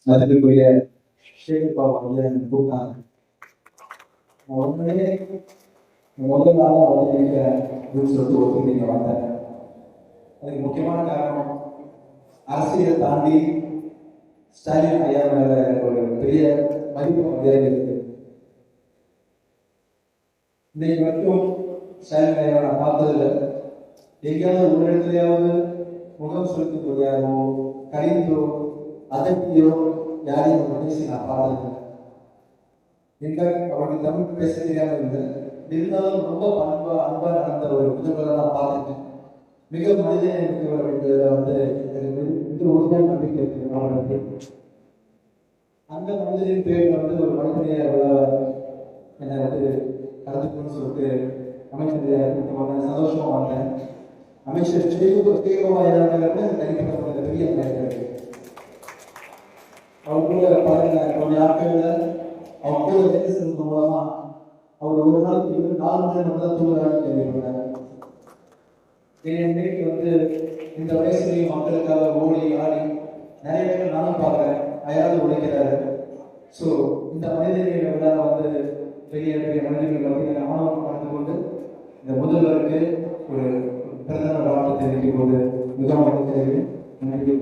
மதிப்பிற்குரிய ஷேகப்பா வந்து எனக்கு கூப்பிட்டாங்க. உண்மையிலே முதல் நாளாக வளர்ந்துருக்க அப்படின்னு சொல்லிட்டு ஒத்துக்கிட்டு வந்தேன். அதுக்கு முக்கியமான காரணம் அரசியலை தாண்டி ஸ்டாலின் ஐயா மேல ஒரு பெரிய மதிப்பு மரியாதை இருக்கு. இன்னைக்கு மட்டும் ஸ்டாலின் ஐயா நான் பார்த்ததில்லை. எங்கேயாவது ஒரு இடத்துலையாவது முகம் செலுத்தக்கூடியாரோ கடிந்தோ அதட்டியோ யாரையும் பேசி நான் பார்த்ததில்லை. அவருக்கு தமிழ் பேச தெரியாம இருந்தது. இருந்தாலும் ரொம்ப அன்பா நடந்த ஒரு புத்தகங்களை நான் பார்த்துருக்கேன். மிக மனிதன் இருக்கிற வந்து எனக்கு உறுதியான நம்பிக்கை இருக்கு அவர்களுக்கு. அந்த மனிதனின் பேர் வந்து ஒரு மனிதனைய என்னை வந்து கலந்துக்கணும்னு சொல்லிட்டு அமைச்சர் சந்தோஷமா வந்தேன். அமைச்சர் ஸ்ரீகுமார் தனிப்பட்ட பெரிய இருக்கு. அவருக்குள்ள பாருங்க, அவருடைய நாட்கள்ல அவங்க கூட வேலை செய்வது மூலமா அவர் ஒரு நாளைக்கு 4 மணி நேரம் தான் தூங்குறாங்கன்னு கேள்விப்பட்டாங்க. இன்னைக்கு வந்து இந்த வயசுலையும் மக்களுக்காக ஓடி ஆடி நிறைய பேர் நானும் பார்க்குறேன். அயாவது உழைக்கிறாரு. ஸோ இந்த மனிதர்களை விட வந்து பெரிய பெரிய மனிதர்கள் வந்து ஆணவம் கலந்து கொண்டு இந்த முதல்வருக்கு ஒரு பிரதமர் வாழ்த்து தெரிவிக்கும் போது மிகவும் நன்றி.